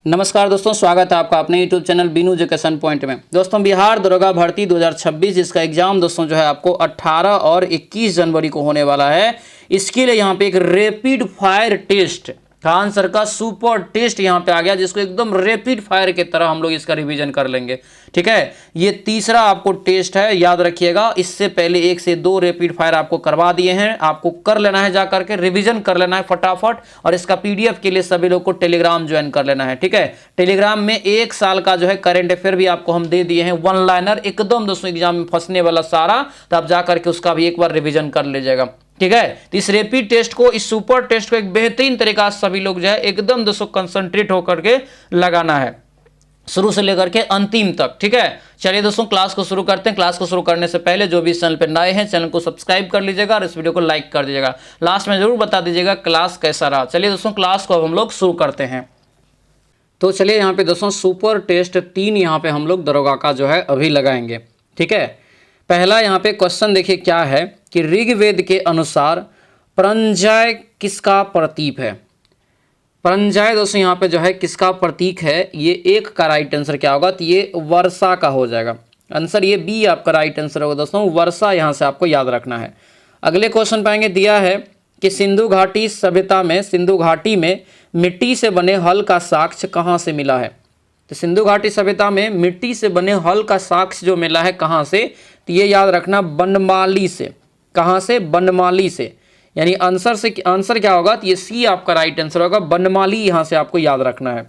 नमस्कार दोस्तों, स्वागत है आपका अपने YouTube channel Binu education point में। दोस्तों, बिहार दरोगा भर्ती 2026 इसका एग्जाम दोस्तों जो है आपको 18 और 21 जनवरी को होने वाला है। इसके लिए यहाँ पे एक रैपिड फायर टेस्ट का आंसर का सुपर टेस्ट यहाँ पे आ गया, जिसको एकदम रैपिड फायर की तरह हम लोग इसका रिवीजन कर लेंगे। ठीक है, ये तीसरा आपको टेस्ट है, याद रखिएगा। इससे पहले 1 से 2 रैपिड फायर आपको करवा दिए हैं, आपको कर लेना है, जा करके रिवीजन कर लेना है फटाफट। और इसका पीडीएफ के लिए सभी लोग को टेलीग्राम ज्वाइन कर लेना है। ठीक है, टेलीग्राम में 1 साल का जो है करंट अफेयर भी आपको हम दे दिए हैं, वन लाइनर एकदम दोस्तों एग्जाम में फंसने वाला सारा, तो आप जा करके उसका भी एक बार रिवीजन कर लीजिएगा। ठीक है, तो इस रैपिड टेस्ट को, इस सुपर टेस्ट को एक बेहतरीन तरीका से सभी लोग जो है एकदम दोस्तों कंसंट्रेट होकर के लगाना है, शुरू से लेकर के अंतिम तक। ठीक है, चलिए दोस्तों क्लास को शुरू करते हैं। क्लास को शुरू करने से पहले जो भी इस चैनल पर नए हैं, चैनल को सब्सक्राइब कर लीजिएगा और इस वीडियो को लाइक कर दीजिएगा। लास्ट में जरूर बता दीजिएगा क्लास कैसा रहा। चलिए दोस्तों क्लास को अब हम लोग शुरू करते हैं। तो चलिए यहाँ पे दोस्तों सुपर टेस्ट 3 यहाँ पे हम लोग दरोगा का जो है अभी लगाएंगे। ठीक है, पहला यहाँ पे क्वेश्चन देखिए क्या है कि ऋग्वेद के अनुसार परंजय किसका प्रतीक है। परंजय दोस्तों यहाँ पे जो है किसका प्रतीक है, ये 1 का राइट आंसर क्या होगा, तो ये वर्षा का हो जाएगा आंसर। ये बी आपका राइट आंसर होगा दोस्तों, वर्षा यहाँ से आपको याद रखना है। अगले क्वेश्चन पाएंगे, दिया है कि सिंधु घाटी सभ्यता में, सिंधु घाटी में मिट्टी से बने हल का साक्ष्य कहाँ से मिला है। तो सिंधु घाटी सभ्यता में मिट्टी से बने हल का साक्ष्य जो मिला है कहाँ से, तो ये याद रखना बनमाली से। कहाँ से? बनमाली से। यानी आंसर क्या होगा, तो ये सी आपका राइट आंसर होगा, बनमाली यहाँ से आपको याद रखना है।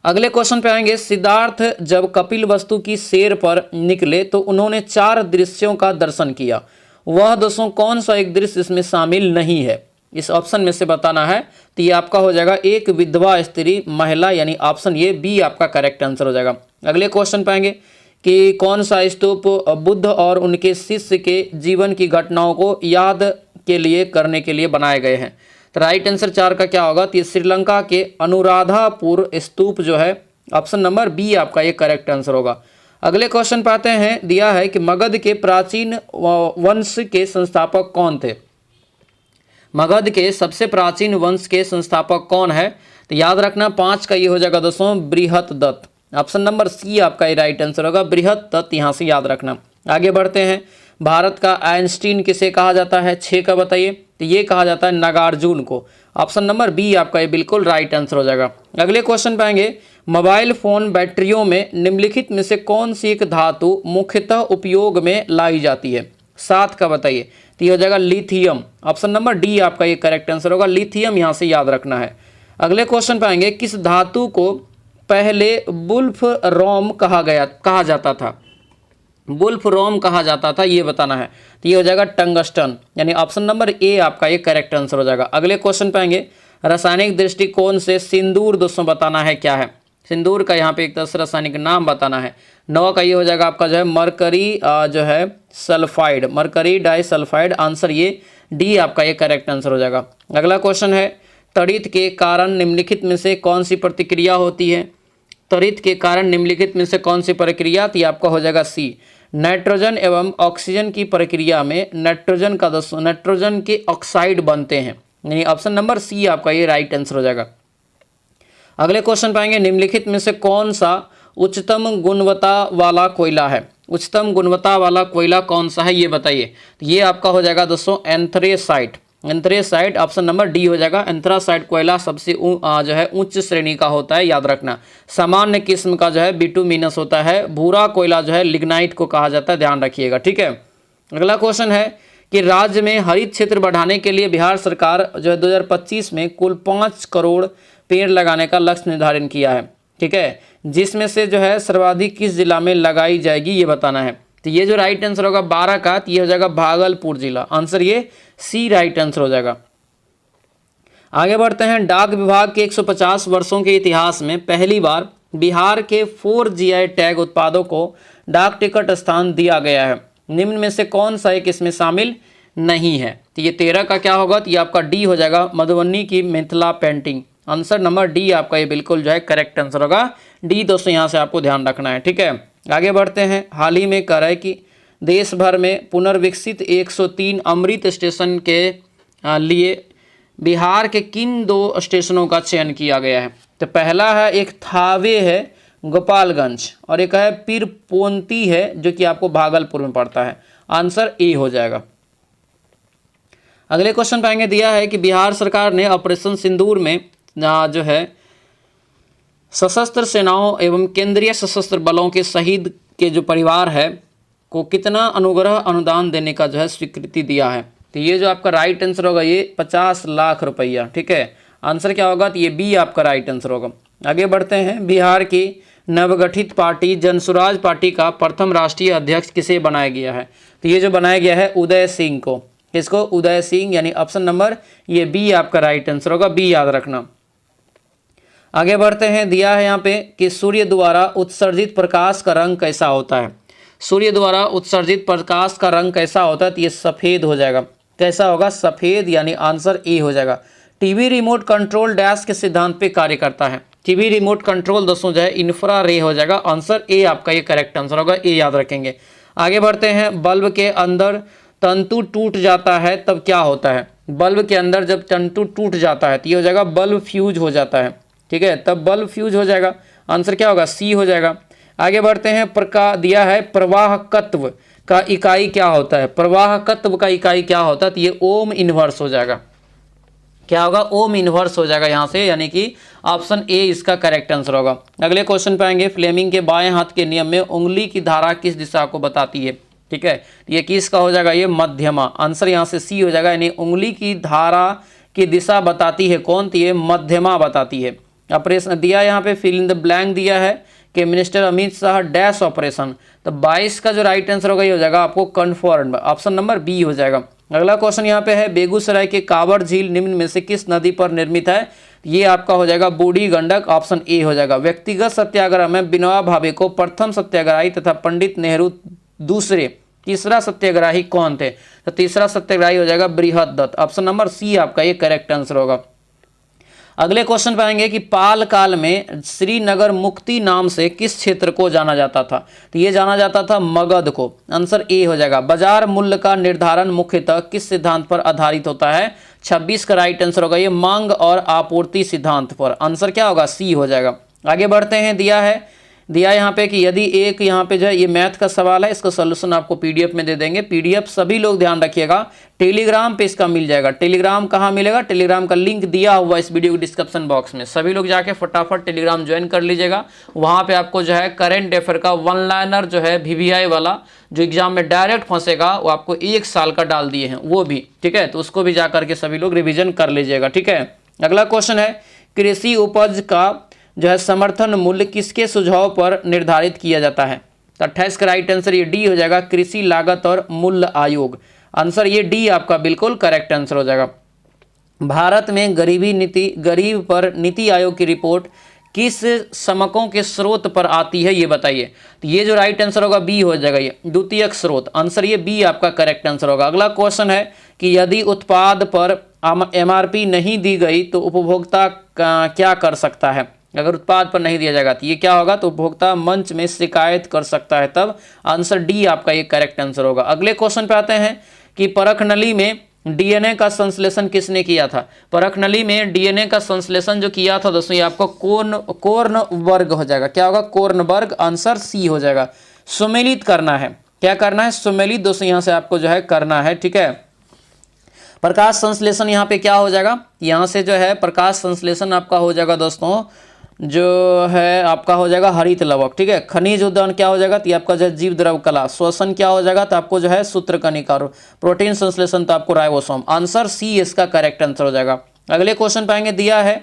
अगले क्वेश्चन पे आएंगे, सिद्धार्थ जब कपिल वस्तु की सैर पर निकले तो उन्होंने 4 दृश्यों का दर्शन किया। वह दोस्तों कौन सा एक दृश्य इसमें शामिल नहीं है, इस ऑप्शन में से बताना है। तो ये आपका हो जाएगा एक विधवा स्त्री महिला, यानी ऑप्शन ये बी आपका करेक्ट आंसर हो जाएगा। अगले क्वेश्चन पाएंगे कि कौन सा स्तूप बुद्ध और उनके शिष्य के जीवन की घटनाओं को याद के लिए करने के लिए बनाए गए हैं। तो राइट आंसर 4 का क्या होगा, तो ये श्रीलंका के अनुराधापुर स्तूप जो है, ऑप्शन नंबर बी आपका ये करेक्ट आंसर होगा। अगले क्वेश्चन पाते हैं, दिया है कि मगध के प्राचीन वंश के संस्थापक कौन थे। मगध के सबसे प्राचीन वंश के संस्थापक कौन है, तो याद रखना 5 का ये हो जाएगा दोस्तों बृहत्दत्त। ऑप्शन नंबर सी आपका ये राइट आंसर होगा, बृहत्दत्त यहाँ से याद रखना। आगे बढ़ते हैं, भारत का आइंस्टीन किसे कहा जाता है, 6 का बताइए। तो ये कहा जाता है नागार्जुन को। ऑप्शन नंबर बी आपका ये बिल्कुल राइट आंसर हो जाएगा। अगले क्वेश्चन पाएंगे, मोबाइल फोन बैटरियों में निम्नलिखित में से कौन सी एक धातु मुख्यतः उपयोग में लाई जाती है। 7 का बताइए। तो ये हो जाएगा लिथियम। ऑप्शन नंबर डी आपका ये करेक्ट आंसर होगा, लिथियम यहाँ से याद रखना है। अगले क्वेश्चन पाएंगे, किस धातु को पहले वुल्फ्राम कहा जाता था। वुल्फ्राम कहा जाता था, ये बताना है। तो ये हो जाएगा टंगस्टन, यानी ऑप्शन नंबर ए आपका ये करेक्ट आंसर हो जाएगा। अगले क्वेश्चन पाएंगे, रासायनिक दृष्टिकोण से सिंदूर दोस्तों बताना है क्या है। सिंदूर का यहाँ पे एक तरह से रासायनिक नाम बताना है। 9 का ये हो जाएगा आपका जो है मरकरी जो है सल्फाइड, मरकरी डाइसल्फाइड। आंसर ये डी आपका ये करेक्ट आंसर हो जाएगा। अगला क्वेश्चन है, तड़ित के कारण निम्नलिखित में से कौन सी प्रतिक्रिया होती है। तड़ित के कारण निम्नलिखित में से कौन सी प्रक्रिया, तो ये आपका हो जाएगा सी। नाइट्रोजन एवं ऑक्सीजन की प्रक्रिया में नाइट्रोजन के ऑक्साइड बनते हैं, यानी ऑप्शन नंबर सी आपका ये राइट आंसर हो जाएगा। अगले क्वेश्चन पाएंगे, निम्नलिखित में से कौन सा उच्चतम गुणवत्ता वाला कोयला है। उच्चतम गुणवत्ता वाला कोयला कौन सा है, ये बताइए। तो ये आपका हो जाएगा दोस्तों anthracite. Anthracite option number D हो जाएगा। एंथ्रासाइट कोयला सबसे जो है उच्च श्रेणी का होता है, याद रखना। सामान्य किस्म का जो है बिटुमिनस होता है। भूरा कोयला जो है लिग्नाइट को कहा जाता है, ध्यान रखिएगा। ठीक है, अगला क्वेश्चन है कि राज्य में हरित क्षेत्र बढ़ाने के लिए बिहार सरकार जो है 2025 में कुल 5 करोड़ पेड़ लगाने का लक्ष्य निर्धारित किया है। ठीक है, जिसमें से जो है सर्वाधिक किस जिला में लगाई जाएगी, ये बताना है। तो ये जो राइट आंसर होगा 12 का, तो ये हो जाएगा भागलपुर जिला। आंसर ये सी राइट आंसर हो जाएगा। आगे बढ़ते हैं, डाक विभाग के 150 वर्षों के इतिहास में पहली बार बिहार के 4 GI टैग उत्पादों को डाक टिकट स्थान दिया गया है। निम्न में से कौन सा एक इसमें शामिल नहीं है। तो ये 13 का क्या होगा, तो ये आपका डी हो जाएगा, मधुबनी की Mithila painting. Answer number D आपका ये बिल्कुल जो है करेक्ट आंसर होगा, डी दोस्तों यहाँ से आपको ध्यान रखना है। ठीक है, आगे बढ़ते हैं, हाल ही में कह रहा है कि देश भर में पुनर्विकसित 103 अमृत स्टेशन के लिए बिहार के किन 2 स्टेशनों का चयन किया गया है। तो पहला है एक थावे है गोपालगंज, और एक है पीरपोंती है जो कि आपको भागलपुर में पड़ता है। आंसर ए हो जाएगा। अगले क्वेश्चन पाएंगे, दिया है कि बिहार सरकार ने ऑपरेशन सिंदूर में जो है सशस्त्र सेनाओं एवं केंद्रीय सशस्त्र बलों के शहीद के जो परिवार है को कितना अनुग्रह अनुदान देने का जो है स्वीकृति दिया है। तो ये जो आपका राइट आंसर होगा ये 50 लाख रुपया। ठीक है, आंसर क्या होगा, तो ये बी आपका राइट आंसर होगा। आगे बढ़ते हैं, बिहार की नवगठित पार्टी जनसुराज पार्टी का प्रथम राष्ट्रीय अध्यक्ष किसे बनाया गया है। तो ये जो बनाया गया है उदय सिंह को। किसको, उदय सिंह, यानी ऑप्शन नंबर ये बी आपका राइट आंसर होगा, बी याद रखना। आगे बढ़ते हैं, दिया है यहाँ पे कि सूर्य द्वारा उत्सर्जित प्रकाश का रंग कैसा होता है। सूर्य द्वारा उत्सर्जित प्रकाश का रंग कैसा होता है, तो ये सफ़ेद हो जाएगा। कैसा होगा, सफ़ेद, यानी आंसर ए हो जाएगा। टीवी रिमोट कंट्रोल डैश के सिद्धांत पे कार्य करता है। टीवी रिमोट कंट्रोल दोस्तों जो है इंफ्रा रे हो जाएगा। आंसर ए आपका ये करेक्ट आंसर होगा, ए याद रखेंगे। आगे बढ़ते हैं, बल्ब के अंदर तंतु टूट जाता है तब क्या होता है। बल्ब के अंदर जब तंतु टूट जाता है तो ये हो जाएगा बल्ब फ्यूज हो जाता है। ठीक है, तब बल्ब फ्यूज हो जाएगा। आंसर क्या होगा, सी हो जाएगा। आगे बढ़ते हैं, दिया है प्रवाहकत्व का इकाई क्या होता है। प्रवाहकत्व का इकाई क्या होता है, तो ये ओम इनवर्स हो जाएगा। क्या होगा, ओम इनवर्स हो जाएगा यहाँ से, यानी कि ऑप्शन ए इसका करेक्ट आंसर होगा। अगले क्वेश्चन पे आएंगे, फ्लेमिंग के बाएं हाथ के नियम में उंगली की धारा किस दिशा को बताती है। ठीक है, ये किसका हो जाएगा, ये मध्यमा। आंसर यहाँ से सी हो जाएगा, यानी उंगली की धारा की दिशा बताती है कौन, तो ये मध्यमा बताती है। ऑपरेशन दिया यहाँ पे फिल इन द ब्लैंक दिया है कि minister Amit Shah dash operation, तो 22 का जो राइट आंसर होगा ये हो जाएगा आपको कन्फर्म, ऑप्शन नंबर बी हो जाएगा। अगला क्वेश्चन यहाँ पे है, बेगूसराय के कांवड़ झील निम्न में से किस नदी पर निर्मित है। ये आपका हो जाएगा बूढ़ी गंडक, ऑप्शन ए हो जाएगा। व्यक्तिगत सत्याग्रह में विनोबा भावे को प्रथम सत्याग्रही तथा पंडित नेहरू दूसरे, तीसरा सत्याग्रही कौन थे। तो तीसरा सत्याग्रही हो जाएगा बृहदत्त, ऑप्शन नंबर सी आपका ये करेक्ट आंसर होगा। अगले क्वेश्चन पाएंगे कि पाल काल में श्रीनगर मुक्ति नाम से किस क्षेत्र को जाना जाता था। तो ये जाना जाता था मगध को। आंसर ए हो जाएगा। बाजार मूल्य का निर्धारण मुख्यतः किस सिद्धांत पर आधारित होता है। 26 का राइट आंसर होगा ये मांग और आपूर्ति सिद्धांत पर। आंसर क्या होगा, सी हो जाएगा। आगे बढ़ते हैं, दिया यहाँ पे कि यदि एक यहाँ पे जो है ये मैथ का सवाल है, इसका सोल्यूशन आपको पीडीएफ में दे देंगे। पीडीएफ सभी लोग ध्यान रखिएगा, टेलीग्राम पे इसका मिल जाएगा। टेलीग्राम कहाँ मिलेगा, टेलीग्राम का लिंक दिया हुआ इस वीडियो के डिस्क्रिप्शन बॉक्स में। सभी लोग जाके फटाफट टेलीग्राम ज्वाइन कर लीजिएगा। वहाँ पे आपको जो है करेंट अफेयर का वन लाइनर जो है VVI वाला जो एग्जाम में डायरेक्ट फंसेगा वो आपको 1 साल का डाल दिए हैं वो भी। ठीक है, तो उसको भी जा करके सभी लोग रिविजन कर लीजिएगा। ठीक है, अगला क्वेश्चन है, कृषि उपज का जो है समर्थन मूल्य किसके सुझाव पर निर्धारित किया जाता है। 28 का राइट आंसर ये डी हो जाएगा, कृषि लागत और मूल्य आयोग। आंसर ये डी आपका बिल्कुल करेक्ट आंसर हो जाएगा। भारत में गरीब पर नीति आयोग की रिपोर्ट किस समकों के स्रोत पर आती है ये बताइए। तो ये जो राइट आंसर होगा बी हो जाएगा, ये द्वितीयक स्रोत। आंसर ये बी आपका करेक्ट आंसर होगा। अगला क्वेश्चन है कि यदि उत्पाद पर MRP नहीं दी गई तो उपभोक्ता क्या कर सकता है। अगर उत्पाद पर नहीं दिया जाएगा तो ये क्या होगा, तो उपभोक्ता मंच में शिकायत कर सकता है तब। आंसर डी आपका ये करेक्ट आंसर होगा। अगले क्वेश्चन पे आते हैं कि परखनली में DNA का संश्लेषण किसने किया था। परखनली में DNA का संश्लेषण जो किया था दोस्तों ये आपको कोर्नबर्ग हो जाएगा। क्या होगा, कोर्नबर्ग। आंसर सी हो जाएगा। सुमेलित करना है, क्या करना है, सुमेलित दोस्तों यहाँ से आपको जो है करना है। ठीक है, प्रकाश संश्लेषण यहाँ पे क्या हो जाएगा, यहाँ से जो है प्रकाश संश्लेषण आपका हो जाएगा दोस्तों जो है आपका हो जाएगा हरित लवक। ठीक है, खनिज उद्वहन क्या हो जाएगा, तो ये आपका जो है जीव द्रव कला। श्वसन क्या हो जाएगा, तो आपको जो है सूत्रकणिका। प्रोटीन संश्लेषण तो आपको राइबोसोम। आंसर सी इसका करेक्ट आंसर हो जाएगा। अगले क्वेश्चन पाएंगे, दिया है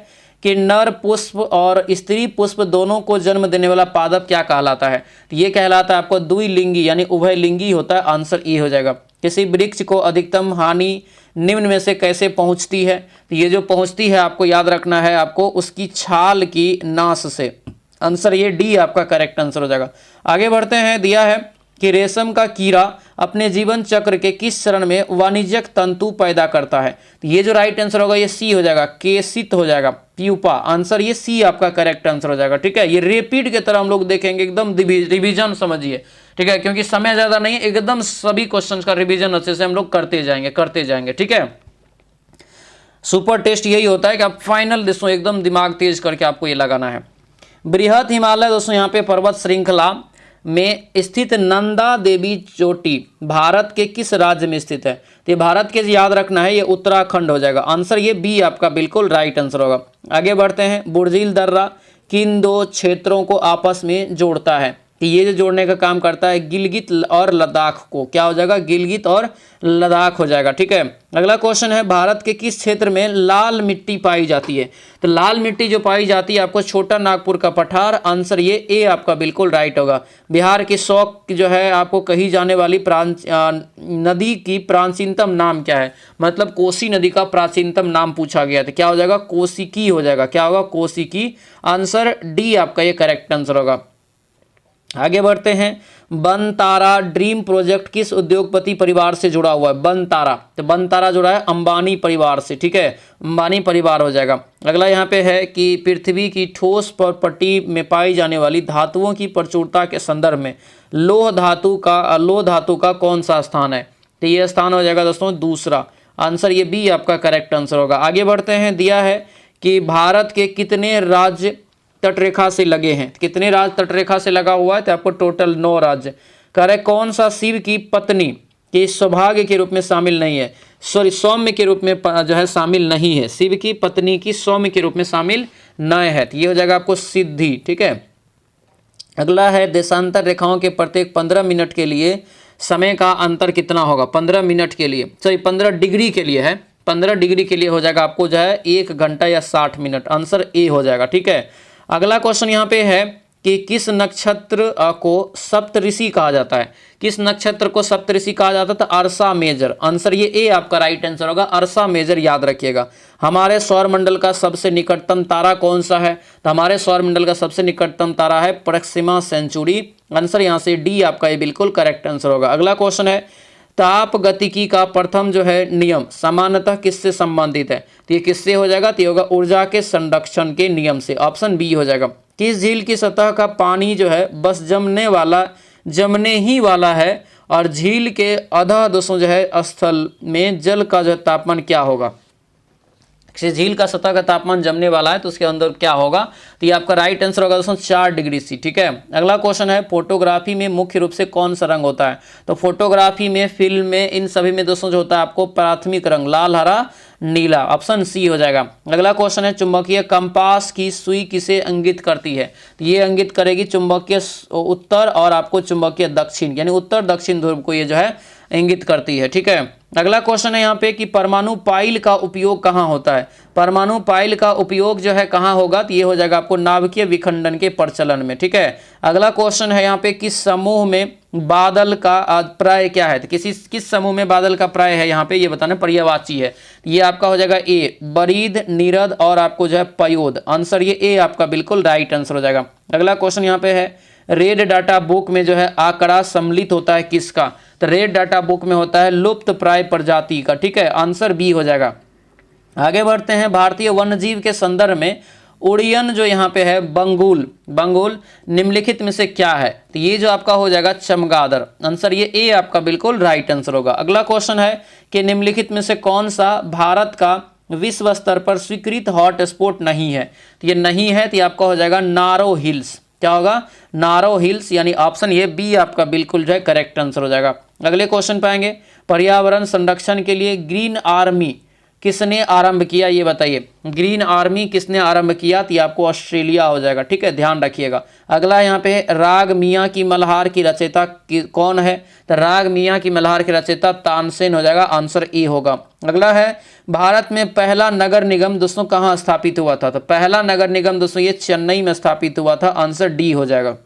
कि नर पुष्प और स्त्री पुष्प दोनों को जन्म देने वाला पादप क्या कहलाता है। तो ये कहलाता है आपको द्विलिंगी यानी उभयलिंगी होता है। आंसर ए हो जाएगा। किसी वृक्ष को अधिकतम हानि निम्न में से कैसे पहुंचती है, तो ये जो पहुंचती है आपको याद रखना है आपको उसकी छाल की नाश से। आंसर ये डी आपका करेक्ट आंसर हो जाएगा। आगे बढ़ते हैं, दिया है कि रेशम का कीड़ा अपने जीवन चक्र के किस चरण में वाणिज्यिक तंतु पैदा करता है। तो ये जो राइट आंसर होगा ये सी हो जाएगा, केसित हो जाएगा, प्यूपा। आंसर ये सी आपका करेक्ट आंसर हो जाएगा। ठीक है, ये रेपिड की तरह हम लोग देखेंगे, एकदम रिवीजन समझिए। ठीक है, क्योंकि समय ज़्यादा नहीं है, एकदम सभी क्वेश्चन का रिवीजन अच्छे से हम लोग करते जाएंगे। ठीक है, सुपर टेस्ट यही होता है कि आप फाइनल दोस्तों एकदम दिमाग तेज करके आपको ये लगाना है। बृहत हिमालय दोस्तों यहाँ पे पर्वत श्रृंखला में स्थित नंदा देवी चोटी भारत के किस राज्य में स्थित है? तो ये भारत के याद रखना है, ये उत्तराखंड हो जाएगा। आंसर ये बी आपका बिल्कुल राइट आंसर होगा। आगे बढ़ते हैं। बुर्जिल दर्रा किन दो क्षेत्रों को आपस में जोड़ता है? तो ये जो जोड़ने का काम करता है गिलगित और लद्दाख को, क्या हो जाएगा? गिलगित और लद्दाख हो जाएगा। ठीक है। अगला क्वेश्चन है भारत के किस क्षेत्र में लाल मिट्टी पाई जाती है? तो लाल मिट्टी जो पाई जाती है आपको छोटा नागपुर का पठार, आंसर ये ए आपका बिल्कुल राइट होगा। बिहार की शौक जो है आपको कही जाने वाली नदी की प्राचीनतम नाम क्या है? मतलब कोसी नदी का प्राचीनतम नाम पूछा गया था, क्या हो जाएगा? कोसिकी हो जाएगा। क्या होगा? कोसिकी। आंसर डी आपका ये करेक्ट आंसर होगा। आगे बढ़ते हैं। बनतारा ड्रीम प्रोजेक्ट किस उद्योगपति परिवार से जुड़ा हुआ है? बनतारा, तो बनतारा जुड़ा है अंबानी परिवार से। ठीक है, अंबानी परिवार हो जाएगा। अगला यहाँ पे है कि पृथ्वी की ठोस पट्टी में पाई जाने वाली धातुओं की प्रचुरता के संदर्भ में लोह धातु का कौन सा स्थान है? तो ये स्थान हो जाएगा दोस्तों दूसरा। आंसर ये बी आपका करेक्ट आंसर होगा। आगे बढ़ते हैं। दिया है कि भारत के कितने राज्य तटरेखा से लगे हैं? कितने राज्य तटरेखा से लगा हुआ है? तो आपको टोटल 9 राज्य। करेक्ट। कौन सा शिव की पत्नी के सौभाग्य के रूप में शामिल नहीं है? सॉरी, सौम्य के रूप में जो है शामिल नहीं है। शिव की पत्नी की सौम्य के रूप में शामिल न है, तो ये हो जाएगा आपको सिद्धि। ठीक है। अगला है देशांतर रेखाओं के प्रत्येक 15 मिनट के लिए समय का अंतर कितना होगा? 15 मिनट के लिए, सॉरी 15 डिग्री के लिए है। 15 डिग्री के लिए हो जाएगा आपको जो है 1 घंटा या 60 मिनट। आंसर ए हो जाएगा। ठीक है। अगला क्वेश्चन यहाँ पे है कि किस नक्षत्र को सप्तऋषि कहा जाता है? किस नक्षत्र को सप्तऋषि कहा जाता है? तो अर्सा मेजर। आंसर ये ए आपका राइट आंसर होगा। अर्सा मेजर याद रखिएगा। हमारे सौरमंडल का सबसे निकटतम तारा कौन सा है? तो हमारे सौरमंडल का सबसे निकटतम तारा है प्रक्सिमा सेंचुरी। आंसर यहाँ से डी आपका ये बिल्कुल करेक्ट आंसर होगा। अगला क्वेश्चन है ताप गतिकी का प्रथम जो है नियम सामान्यतः किससे संबंधित है? तो ये किससे हो जाएगा? तो ये होगा ऊर्जा के संरक्षण के नियम से। ऑप्शन बी हो जाएगा। किस झील की सतह का पानी जो है बस जमने ही वाला है और झील के अधः दोस्तों जो है स्थल में जल का जो तापमान क्या होगा? झील का सतह का तापमान जमने वाला है तो उसके अंदर क्या होगा? तो ये आपका राइट आंसर होगा दोस्तों 4 डिग्री सी। ठीक है। अगला क्वेश्चन है फोटोग्राफी में मुख्य रूप से कौन सा रंग होता है? तो फोटोग्राफी में, फिल्म में, इन सभी में दोस्तों जो होता है आपको प्राथमिक रंग लाल, हरा, नीला। ऑप्शन सी हो जाएगा। अगला क्वेश्चन है चुंबकीय कंपास की सुई किसे इंगित करती है? तो ये इंगित करेगी चुंबकीय उत्तर और आपको चुंबकीय दक्षिण, यानी उत्तर दक्षिण ध्रुव को ये जो है इंगित करती है। ठीक है। अगला क्वेश्चन है यहाँ पे कि परमाणु पाइल का उपयोग कहाँ होता है? परमाणु पाइल का उपयोग जो है कहाँ होगा? तो ये हो जाएगा आपको नाभिकीय विखंडन के प्रचलन में। ठीक है। अगला क्वेश्चन है यहाँ पे किस समूह में बादल का प्राय क्या है? तो किस समूह में बादल का प्राय है यहाँ पे ये बताना, पर्यायवाची है। ये आपका हो जाएगा ए बरीद, नीरद और आपको जो है पयोद। आंसर ये ए आपका बिल्कुल राइट आंसर हो जाएगा। अगला क्वेश्चन यहाँ पे है रेड डाटा बुक में जो है आंकड़ा सम्मिलित होता है किसका? तो रेड डाटा बुक में होता है लुप्त प्राय प्रजाति का। ठीक है। आंसर बी हो जाएगा। आगे बढ़ते हैं। भारतीय वन्यजीव के संदर्भ में उड़ियन जो यहाँ पे है बंगुल निम्नलिखित में से क्या है? तो ये जो आपका हो जाएगा चमगादड़। आंसर ये ए आपका बिल्कुल राइट आंसर होगा। अगला क्वेश्चन है कि निम्नलिखित में से कौन सा भारत का विश्व स्तर पर स्वीकृत हॉट स्पॉट नहीं है? तो ये नहीं है, तो ये आपका हो जाएगा नारो हिल्स। क्या होगा? नारो हिल्स, यानी ऑप्शन ये बी आपका बिल्कुल जो है करेक्ट आंसर हो जाएगा। अगले क्वेश्चन पे आएंगे। पर्यावरण संरक्षण के लिए ग्रीन आर्मी किसने आरंभ किया? ये बताइए। ग्रीन आर्मी किसने आरंभ किया? तो ये आपको ऑस्ट्रेलिया हो जाएगा। ठीक है, ध्यान रखिएगा। अगला यहाँ पे राग मियाँ की मल्हार की रचयिता कौन है? तो राग मियाँ की मल्हार की रचयिता तानसेन हो जाएगा। आंसर ए होगा। अगला है भारत में पहला नगर निगम दोस्तों कहाँ स्थापित हुआ था? तो पहला नगर निगम दोस्तों ये चेन्नई में स्थापित हुआ था। आंसर डी हो जाएगा।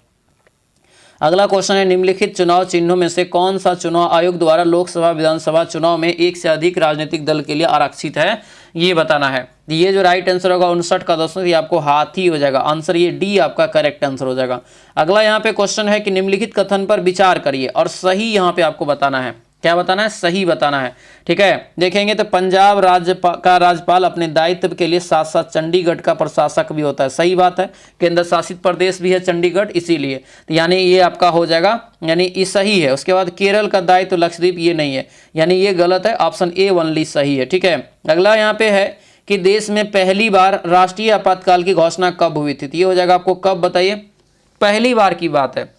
अगला क्वेश्चन है निम्नलिखित चुनाव चिन्हों में से कौन सा चुनाव आयोग द्वारा लोकसभा विधानसभा चुनाव में एक से अधिक राजनीतिक दल के लिए आरक्षित है? ये बताना है। ये जो राइट आंसर होगा 59 का दोस्तों ये आपको हाथी हो जाएगा। आंसर ये डी आपका करेक्ट आंसर हो जाएगा। अगला यहाँ पे क्वेश्चन है कि निम्नलिखित कथन पर विचार करिए और सही यहाँ पे आपको बताना है। क्या बताना है? सही बताना है। ठीक है। देखेंगे तो पंजाब राज्य का राज्यपाल अपने दायित्व के लिए साथ साथ चंडीगढ़ का प्रशासक भी होता है। सही बात है, केंद्र शासित प्रदेश भी है चंडीगढ़, इसीलिए तो यानी ये आपका हो जाएगा, यानी ये सही है। उसके बाद केरल का दायित्व लक्षद्वीप, ये नहीं है, यानी ये गलत है। ऑप्शन ए ओनली सही है। ठीक है। अगला यहाँ पे है कि देश में पहली बार राष्ट्रीय आपातकाल की घोषणा कब हुई थी? तो ये हो जाएगा आपको कब, बताइए, पहली बार की बात है।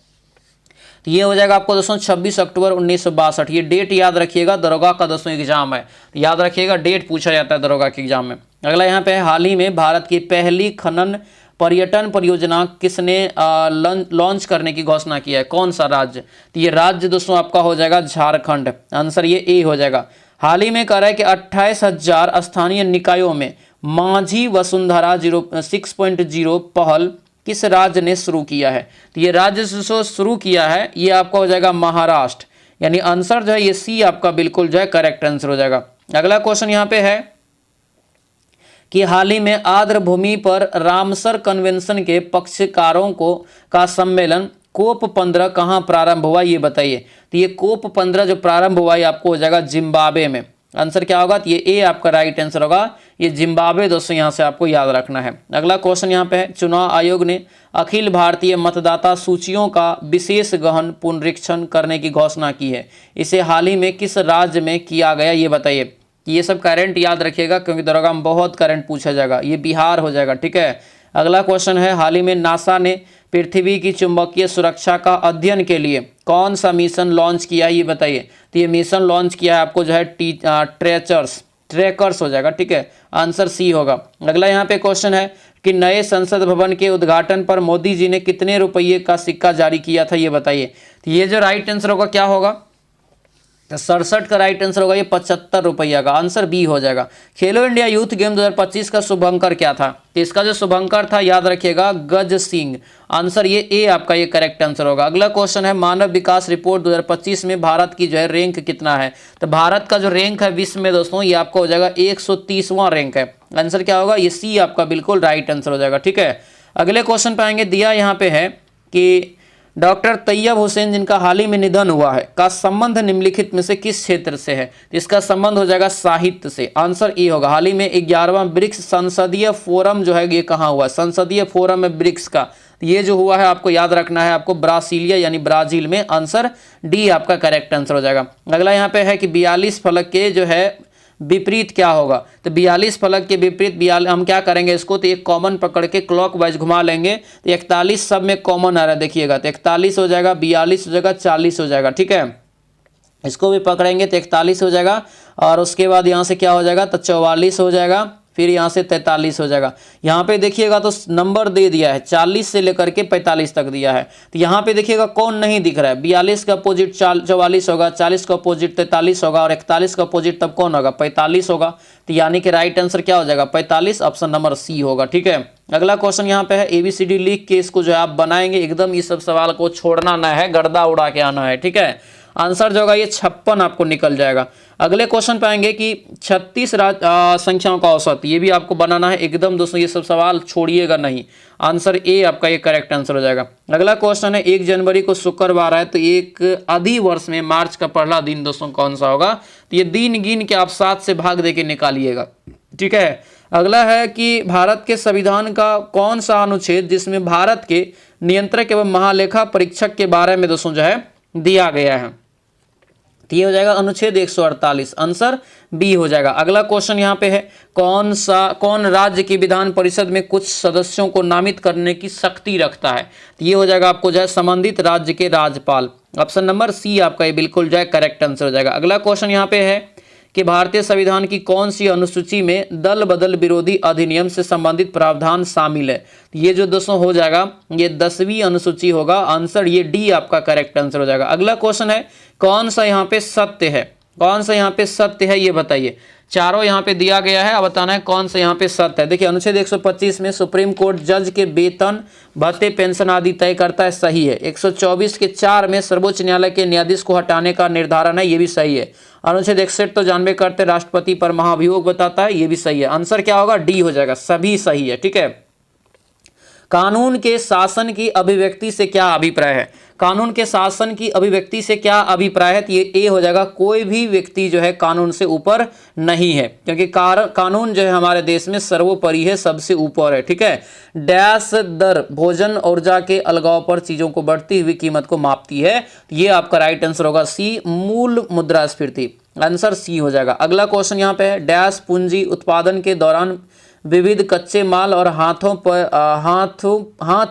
तो ये हो जाएगा आपको दोस्तों 26 अक्टूबर 1962। ये डेट याद रखिएगा, दरोगा का दोस्तों एग्जाम है, तो याद रखिएगा, डेट पूछा जाता है दरोगा के एग्जाम में। अगला यहाँ पे है, हाल ही में भारत की पहली खनन पर्यटन परियोजना किसने लॉन्च करने की घोषणा की है? कौन सा राज्य? तो ये राज्य दोस्तों आपका हो जाएगा झारखंड। आंसर ये ए हो जाएगा। हाल ही में कह रहा है कि 28,000 स्थानीय निकायों में माझी वसुंधरा 6.0 पहल किस राज्य ने शुरू किया है? तो ये राज्य जो शुरू किया है ये आपका हो जाएगा महाराष्ट्र, यानी आंसर जो है ये सी आपका बिल्कुल जो है करेक्ट आंसर हो जाएगा। अगला क्वेश्चन यहाँ पे है कि हाल ही में आर्द्र भूमि पर रामसर कन्वेंशन के पक्षकारों का सम्मेलन कोप 15 कहाँ प्रारंभ हुआ, ये बताइए। तो ये कोप 15 जो प्रारंभ हुआ ये आपको हो जाएगा जिम्बाब्वे में। आंसर क्या होगा? तो ये ए आपका राइट आंसर होगा, ये जिम्बाब्वे दोस्तों यहाँ से आपको याद रखना है। अगला क्वेश्चन यहाँ पे है, चुनाव आयोग ने अखिल भारतीय मतदाता सूचियों का विशेष गहन पुनरीक्षण करने की घोषणा की है, इसे हाल ही में किस राज्य में किया गया, ये बताइए। ये सब करंट याद रखिएगा क्योंकि दरोगा में बहुत करंट पूछा जाएगा, ये बिहार हो जाएगा, ठीक है। अगला क्वेश्चन है, हाल ही में नासा ने पृथ्वी की चुंबकीय सुरक्षा का अध्ययन के लिए कौन सा मिशन लॉन्च किया है, ये बताइए। तो ये मिशन लॉन्च किया है आपको जो है ट्रैकर्स हो जाएगा, ठीक है, आंसर सी होगा। अगला यहाँ पे क्वेश्चन है कि नए संसद भवन के उद्घाटन पर मोदी जी ने कितने रुपये का सिक्का जारी किया था, ये बताइए। तो ये जो राइट आंसर होगा क्या होगा? 67 का राइट आंसर होगा ये 75 रुपया का, आंसर बी हो जाएगा। खेलो इंडिया यूथ गेम 2025 का शुभंकर क्या था? तो इसका जो शुभंकर था याद रखिएगा गज सिंह, आंसर ये ए आपका ये करेक्ट आंसर होगा। अगला क्वेश्चन है, मानव विकास रिपोर्ट 2025 में भारत की जो है रैंक कितना है? तो भारत का जो रैंक है विश्व में दोस्तों ये आपका हो जाएगा 130वां रैंक है, आंसर क्या होगा? ये सी आपका बिल्कुल राइट आंसर हो जाएगा, ठीक है। अगले क्वेश्चन पे आएंगे, दिया यहाँ पे है कि डॉक्टर तैयब हुसैन जिनका हाल ही में निधन हुआ है का संबंध निम्नलिखित में से किस क्षेत्र से है? इसका संबंध हो जाएगा साहित्य से, आंसर ए होगा। हाल ही में 11वां ब्रिक्स संसदीय फोरम जो है ये कहाँ हुआ? संसदीय फोरम है ब्रिक्स का, ये जो हुआ है आपको याद रखना है, आपको ब्रासीलिया यानी ब्राजील में, आंसर डी आपका करेक्ट आंसर हो जाएगा। अगला यहाँ पे है कि 42 फलक के जो है विपरीत क्या होगा? तो 42 फलक के विपरीत हम क्या करेंगे इसको? तो एक कॉमन पकड़ के क्लॉकवाइज घुमा लेंगे, तो 41 सब में कॉमन आ रहा है, देखिएगा। तो 41 हो जाएगा, 42 हो जाएगा, 40 हो जाएगा, ठीक है। इसको भी पकड़ेंगे तो 41 हो जाएगा, और उसके बाद यहाँ से क्या हो जाएगा? तो 44 हो जाएगा, फिर यहाँ से 43 हो जाएगा। यहाँ पे देखिएगा तो नंबर दे दिया है 40 से लेकर के 45 तक दिया है, तो यहाँ पे देखिएगा कौन नहीं दिख रहा है। 42 का अपोजिट 44 होगा, 40 का अपोजिट 43 होगा, और 41 का अपोजिट तब कौन होगा? 45 होगा। तो यानी कि राइट आंसर क्या हो जाएगा? 45, ऑप्शन नंबर सी होगा, ठीक है। अगला क्वेश्चन यहाँ पे है, ABCD लिख के इसको जो है आप बनाएंगे, एकदम इस सब सवाल को छोड़ना ना है, गर्दा उड़ा के आना है, ठीक है। आंसर जो होगा ये 56 आपको निकल जाएगा। अगले क्वेश्चन पे आएंगे कि 36 संख्याओं का औसत, ये भी आपको बनाना है एकदम दोस्तों, ये सब सवाल छोड़िएगा नहीं, आंसर ए आपका ये करेक्ट आंसर हो जाएगा। अगला क्वेश्चन है, 1 जनवरी को शुक्रवार है, तो एक अधि वर्ष में मार्च का पहला दिन दोस्तों कौन सा होगा? तो ये दिन गिन के आप 7 से भाग दे के निकालिएगा, ठीक है। अगला है कि भारत के संविधान का कौन सा अनुच्छेद जिसमें भारत के नियंत्रक एवं महालेखा परीक्षक के बारे में दोस्तों जो है दिया गया है? तो ये हो जाएगा अनुच्छेद 148, आंसर बी हो जाएगा। अगला क्वेश्चन यहाँ पे है, कौन राज्य की विधान परिषद में कुछ सदस्यों को नामित करने की शक्ति रखता है? तो ये हो जाएगा आपको जो है संबंधित राज्य के राज्यपाल, ऑप्शन नंबर सी आपका ये बिल्कुल जो है करेक्ट आंसर हो जाएगा। अगला क्वेश्चन यहाँ पे है कि भारतीय संविधान की कौन सी अनुसूची में दल बदल विरोधी अधिनियम से संबंधित प्रावधान शामिल है? ये जो दोस्तों हो जाएगा ये 10वीं अनुसूची होगा, आंसर ये डी आपका करेक्ट आंसर हो जाएगा। अगला क्वेश्चन है, कौन सा यहाँ पे सत्य है? कौन सा यहाँ पे सत्य है ये बताइए। चारों यहाँ पे दिया गया है, अब बताना है कौन सा यहाँ पे सत्य है। देखिए अनुच्छेद 125 में सुप्रीम कोर्ट जज के वेतन भत्ते पेंशन आदि तय करता है, सही है। 124 के 4 में सर्वोच्च न्यायालय के न्यायाधीश को हटाने का निर्धारण है, ये भी सही है। अनुच्छेद 61 तो जानबे करते राष्ट्रपति पर महाभियोग बताता है, ये भी सही है। आंसर क्या होगा? डी हो जाएगा, सभी सही है, ठीक है। कानून के शासन की अभिव्यक्ति से क्या अभिप्राय है? कानून के शासन की अभिव्यक्ति से क्या अभिप्राय है? तो ये ए हो जाएगा, कोई भी व्यक्ति जो है कानून से ऊपर नहीं है, क्योंकि कानून जो है हमारे देश में सर्वोपरि है, सबसे ऊपर है, ठीक है। डैश दर भोजन ऊर्जा के अलगाव पर चीजों को बढ़ती हुई कीमत को मापती है, ये आपका राइट आंसर होगा सी, मूल मुद्रास्फीति। आंसर सी हो जाएगा। अगला क्वेश्चन यहाँ पे है, डैश पूंजी उत्पादन के दौरान विविध कच्चे माल और हाथ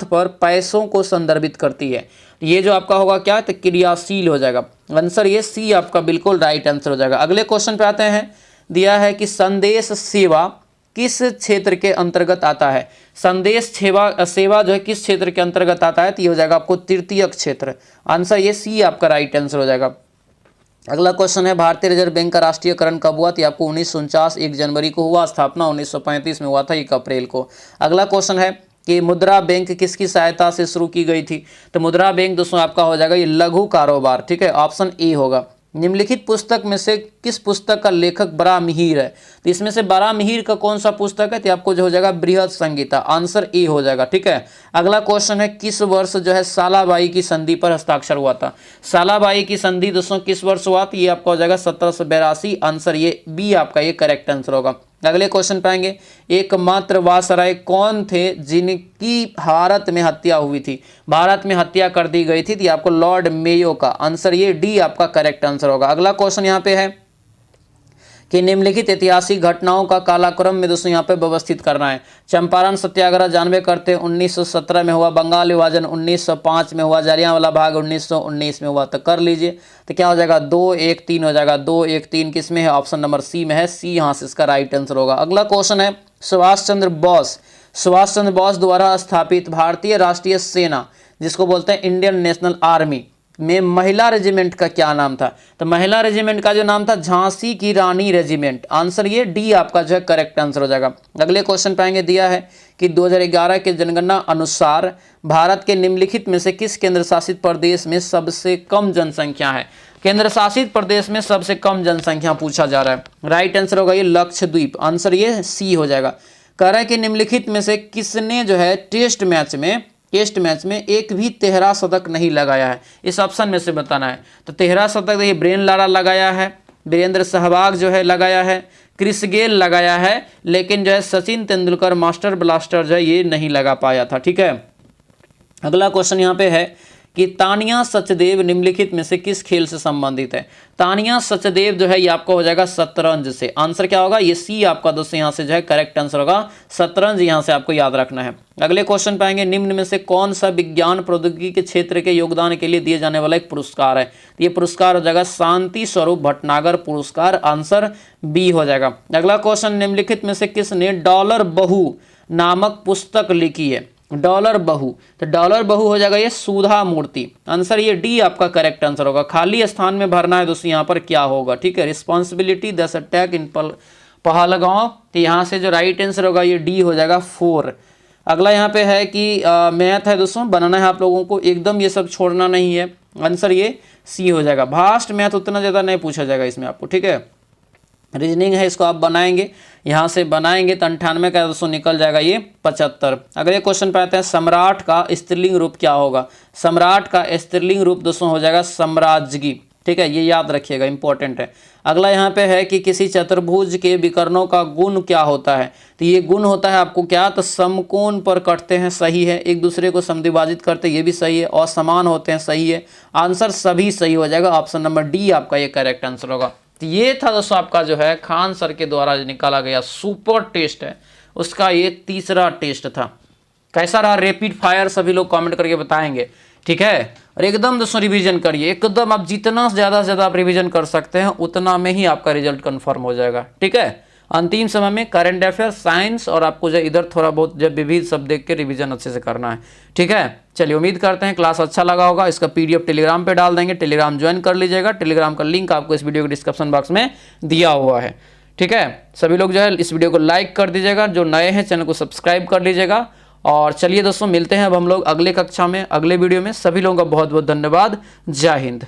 पर पैसों को संदर्भित करती है। ये जो आपका होगा क्या, तो क्रियाशील हो जाएगा। आंसर ये सी आपका बिल्कुल राइट आंसर हो जाएगा। अगले क्वेश्चन पे आते हैं, दिया है कि संदेश सेवा किस क्षेत्र के अंतर्गत आता है। संदेश सेवा जो है किस क्षेत्र के अंतर्गत आता है, तो ये हो जाएगा आपको तृतीयक क्षेत्र। आंसर ये सी आपका राइट आंसर हो जाएगा। अगला क्वेश्चन है, भारतीय रिजर्व बैंक का राष्ट्रीयकरण कब हुआ, तो आपको 1949 1 जनवरी को हुआ, स्थापना 1935 में हुआ था 1 अप्रैल को। अगला क्वेश्चन है कि मुद्रा बैंक किसकी सहायता से शुरू की गई थी, तो मुद्रा बैंक दोस्तों आपका हो जाएगा ये लघु कारोबार, ठीक है, ऑप्शन ए होगा। निम्नलिखित पुस्तक में से किस पुस्तक का लेखक बराहमिहिर है, तो इसमें से बराहमिहिर का कौन सा पुस्तक है, तो आपको जो हो जाएगा बृहद संहिता, आंसर ए हो जाएगा, ठीक है। अगला क्वेश्चन है, किस वर्ष जो है सालाबाई की संधि पर हस्ताक्षर हुआ था। सालाबाई की संधि दोस्तों किस वर्ष हुआ, तो ये आपका हो जाएगा 1782, आंसर ये बी आपका ये करेक्ट आंसर होगा। अगले क्वेश्चन पाएंगे, एकमात्र वायसराय कौन थे जिनकी भारत में हत्या हुई थी, भारत में हत्या कर दी गई थी, तो आपको लॉर्ड मेयो का, आंसर ये डी आपका करेक्ट आंसर होगा। अगला क्वेश्चन यहाँ पे है कि निम्नलिखित ऐतिहासिक घटनाओं का कालाक्रम में दोस्तों यहाँ पे व्यवस्थित करना है। चंपारण सत्याग्रह जानबे करते 1917 में हुआ, बंगाल विभाजन 1905 में हुआ, जलियांवाला बाग 1919 में हुआ, तो कर लीजिए। तो क्या हो जाएगा 2 1 3 हो जाएगा। 2 1 3 किस में है, ऑप्शन नंबर सी में है, सी यहाँ से इसका राइट आंसर होगा। अगला क्वेश्चन है, सुभाष चंद्र बोस द्वारा स्थापित भारतीय राष्ट्रीय सेना जिसको बोलते हैं इंडियन नेशनल आर्मी में महिला रेजिमेंट का क्या नाम था, तो महिला रेजिमेंट का जो नाम था झांसी की रानी रेजिमेंट, आंसर ये डी आपका जो है करेक्ट आंसर हो जाएगा। अगले क्वेश्चन पाएंगे, दिया है कि 2011 के जनगणना अनुसार भारत के निम्नलिखित में से किस केंद्र शासित प्रदेश में सबसे कम जनसंख्या है। केंद्र शासित प्रदेश में सबसे कम जनसंख्या पूछा जा रहा है, राइट आंसर होगा ये लक्षद्वीप, आंसर ये सी हो जाएगा। कह रहा है कि निम्नलिखित में से किसने जो है टेस्ट मैच में एक भी 13 शतक नहीं लगाया है, इस ऑप्शन में से बताना है। तो 13 शतक देखिए, ब्रेन लारा लगाया है, वीरेंद्र सहवाग जो है लगाया है, क्रिस गेल लगाया है, लेकिन जो है सचिन तेंदुलकर मास्टर ब्लास्टर जो है ये नहीं लगा पाया था, ठीक है। अगला क्वेश्चन यहाँ पे है कि तानिया सचदेव निम्नलिखित में से किस खेल से संबंधित है। तानिया सचदेव जो है ये आपका हो जाएगा शतरंज से, आंसर क्या होगा, ये सी आपका दोस्तों यहाँ से जो है करेक्ट आंसर होगा, शतरंज यहाँ से आपको याद रखना है। अगले क्वेश्चन पाएंगे, निम्न में से कौन सा विज्ञान प्रौद्योगिकी के क्षेत्र के योगदान के लिए दिए जाने वाला एक पुरस्कार है, ये पुरस्कार हो जाएगा शांति स्वरूप भटनागर पुरस्कार, आंसर बी हो जाएगा। अगला क्वेश्चन, निम्नलिखित में से किसने डॉलर बहू नामक पुस्तक लिखी है, डॉलर बहू, तो डॉलर बहू हो जाएगा ये सुधा मूर्ति, आंसर ये डी आपका करेक्ट आंसर होगा। खाली स्थान में भरना है दोस्तों यहाँ पर क्या होगा, ठीक है, रिस्पॉन्सिबिलिटी दस अटैक इन पहलगांव, तो यहाँ से जो राइट आंसर होगा ये डी हो जाएगा 4। अगला यहाँ पे है कि मैथ है दोस्तों, बनाना है आप लोगों को, एकदम ये सब छोड़ना नहीं है, आंसर ये सी हो जाएगा। भास्ट मैथ उतना ज़्यादा नहीं पूछा जाएगा इसमें आपको, ठीक है। रीजनिंग है, इसको आप बनाएंगे, यहाँ से बनाएंगे तो 98 का दोस्तों निकल जाएगा ये 75। अगले क्वेश्चन पे आते हैं, सम्राट का स्त्रीलिंग रूप क्या होगा। सम्राट का स्त्रीलिंग रूप दोस्तों हो जाएगा सम्राज्ञी, ठीक है, ये याद रखिएगा, इंपॉर्टेंट है। अगला यहाँ पे है कि किसी चतुर्भुज के विकर्णों का गुण क्या होता है, तो ये गुण होता है आपको क्या, तो समकोण पर कटते हैं, सही है, एक दूसरे को समद्विभाजित करते हैं, ये भी सही है, और समान होते हैं, सही है, आंसर सभी सही हो जाएगा, ऑप्शन नंबर डी आपका ये करेक्ट आंसर होगा। तो ये था दोस्तों आपका जो है खान सर के द्वारा निकाला गया सुपर टेस्ट है, उसका ये तीसरा टेस्ट था। कैसा रहा रैपिड फायर, सभी लोग कमेंट करके बताएंगे, ठीक है। और एकदम दोस्तों रिवीजन करिए, एकदम आप जितना ज़्यादा से ज़्यादा आप रिवीजन कर सकते हैं उतना में ही आपका रिजल्ट कंफर्म हो जाएगा, ठीक है। अंतिम समय में करंट अफेयर, साइंस और आपको जो इधर थोड़ा बहुत जब विविध सब देख के रिवीजन अच्छे से करना है, ठीक है। चलिए उम्मीद करते हैं क्लास अच्छा लगा होगा। इसका PDF टेलीग्राम पे डाल देंगे, टेलीग्राम ज्वाइन कर लीजिएगा, टेलीग्राम का लिंक आपको इस वीडियो के डिस्क्रिप्शन बॉक्स में दिया हुआ है, ठीक है। सभी लोग जो है इस वीडियो को लाइक कर दीजिएगा, जो नए हैं चैनल को सब्सक्राइब कर लीजिएगा। और चलिए दोस्तों मिलते हैं अब हम लोग अगले कक्षा में, अगले वीडियो में। सभी लोगों का बहुत बहुत धन्यवाद, जय हिंद।